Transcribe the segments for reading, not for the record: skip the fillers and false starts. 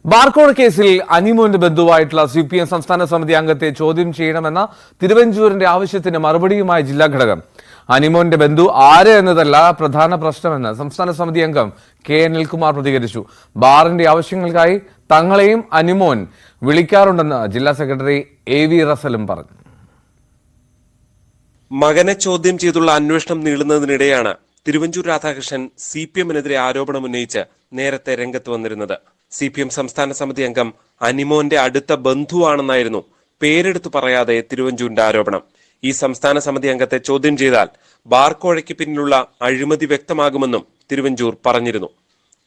ബാർക്കോഴ കേസിൽ അനിമോന്റെ ബന്ധുവായിട്ടുള്ള CPM സംസ്ഥാന സമിതി അംഗത്തെ ചോദ്യം ചെയ്യണമെന്ന തിരുവഞ്ചൂരിന്റെ ആവശ്യത്തിന് മറുപടിയുമായി ജില്ലാ ഘടകം. അനിമോന്റെ ബന്ധു ആര് എന്നതല്ല പ്രധാന പ്രശ്നമെന്ന് സംസ്ഥാന സമിതി അംഗം കെ അനിൽകുമാർ പ്രതികരിച്ചു. ബാറിന്റെ ആവശ്യങ്ങൾക്കായി തങ്ങളെയും അനിമോൻ വിളിക്കാറുണ്ടെന്ന് ജില്ലാ സെക്രട്ടറി AV റസലും പറഞ്ഞു. മകനെ ചോദ്യം ചെയ്തുള്ള അന്വേഷണം നീളുന്നതിനിടെയാണ് തിരുവഞ്ചൂർ രാധാകൃഷ്ണൻ CPMനെതിരെ ആരോപണമുന്നയിച്ച് നേരത്തെ രംഗത്ത് വന്നിരുന്നത്. CPM സംസ്ഥാന സമിതി അംഗം അനിമോന്റെ അടുത്ത ബന്ധുവാണെന്നായിരുന്നു പേരെടുത്തു പറയാതെ തിരുവഞ്ചൂരിന്റെ ആരോപണം. ഈ സംസ്ഥാന സമിതി അംഗത്തെ ചോദ്യം ചെയ്താൽ ബാർക്കോഴയ്ക്ക് പിന്നിലുള്ള അഴിമതി വ്യക്തമാകുമെന്നും തിരുവഞ്ചൂർ പറഞ്ഞിരുന്നു.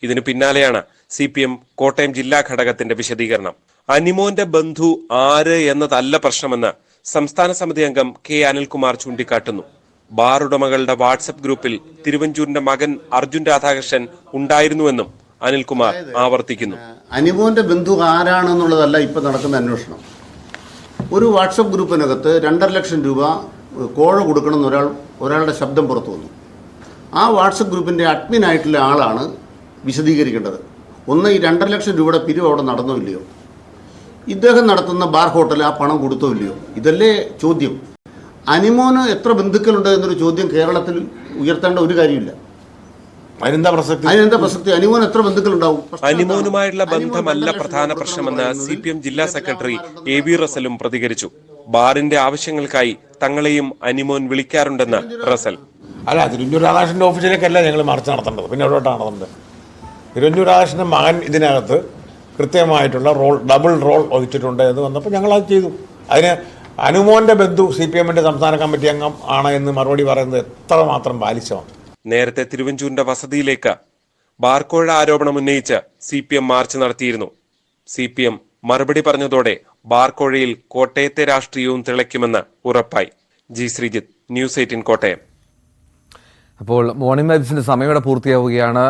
ഇതിനു പിന്നാലെയാണ് CPM കോട്ടയം ജില്ലാ ഘടകത്തിന്റെ വിശദീകരണം. അനിമോന്റെ ബന്ധു ആര് എന്നതല്ല പ്രശ്നമെന്ന് സംസ്ഥാന സമിതി അംഗം കെ അനിൽകുമാർ ചൂണ്ടിക്കാട്ടുന്നു. ബാർ ഉടമകളുടെ വാട്സപ്പ് ഗ്രൂപ്പിൽ തിരുവഞ്ചൂരിന്റെ മകൻ അർജുൻ രാധാകൃഷ്ണൻ ഉണ്ടായിരുന്നുവെന്നും അനിൽകുമാർ ആവർത്തിക്കുന്നു. അനിമോന്റെ ബന്ധു ആരാണെന്നുള്ളതല്ല ഇപ്പൊ നടക്കുന്ന അന്വേഷണം. ഒരു വാട്സപ്പ് ഗ്രൂപ്പിനകത്ത് 2.5 ലക്ഷം രൂപ കോഴ കൊടുക്കണമെന്ന് ഒരാളുടെ ശബ്ദം പുറത്തു വന്നു. ആ വാട്സപ്പ് ഗ്രൂപ്പിന്റെ അഡ്മിൻ ആയിട്ടുള്ള ആളാണ് വിശദീകരിക്കേണ്ടത്. ഒന്ന്, ഈ 2.5 ലക്ഷം രൂപയുടെ പിരിവ് അവിടെ നടന്നോ ഇല്ലയോ, ഇദ്ദേഹം നടത്തുന്ന ബാർ ഹോട്ടൽ ആ പണം കൊടുത്തോ ഇല്ലയോ, ഇതല്ലേ ചോദ്യം. അനിമോന് എത്ര ബന്ധുക്കളുണ്ട് എന്നൊരു ചോദ്യം കേരളത്തിൽ ഉയർത്തേണ്ട ഒരു കാര്യമില്ല. അതിനെന്താ പ്രസക്തി? അനിമോൻ എത്ര ബന്ധുക്കളുണ്ടാവും? അനിമോനുമായുള്ള ബന്ധമല്ല പ്രധാന പ്രശ്നമെന്ന് CPM ജില്ലാ സെക്രട്ടറി AV റസലും പ്രതികരിച്ചു. ബാറിന്റെ ആവശ്യങ്ങൾക്കായി തങ്ങളെയും അനിമോൻ വിളിക്കാറുണ്ടെന്ന് റസൽ. അല്ല, തിരുവഞ്ചൂർ രാധാകൃഷ്ണന്റെ ഓഫീസിലേക്കല്ല ഞങ്ങൾ മാർച്ച് നടത്തേണ്ടത്, പിന്നെ എവിടോട്ടാണ് നടന്നത്? തിരുവഞ്ചൂർ രാധാകൃഷ്ണന്റെ മകൻ ഇതിനകത്ത് കൃത്യമായിട്ടുള്ള ഡബിൾ റോൾ വഹിച്ചിട്ടുണ്ട് എന്ന് വന്നപ്പോൾ ഞങ്ങളത് ചെയ്തു. അതിന് അനിമോന്റെ ബന്ധു CPMന്റെ സംസ്ഥാന കമ്മിറ്റി അംഗം ആണ് എന്ന് മറുപടി പറയുന്നത് എത്രമാത്രം ബാലിശമാണ്. നേരത്തെ തിരുവഞ്ചൂരിന്റെ വസതിയിലേക്ക് ബാർക്കോഴ ആരോപണം ഉന്നയിച്ച് CPM മാർച്ച് നടത്തിയിരുന്നു. CPM മറുപടി പറഞ്ഞതോടെ ബാർക്കോഴയിൽ കോട്ടയത്തെ രാഷ്ട്രീയവും തിളയ്ക്കുമെന്ന് ഉറപ്പായി. ശ്രീജിത്ത്, News 18 കോട്ടയം. അപ്പോൾ മോർണിംഗ് ലൈവ്സിന്റെ സമയം പൂർത്തിയാവുകയാണ്.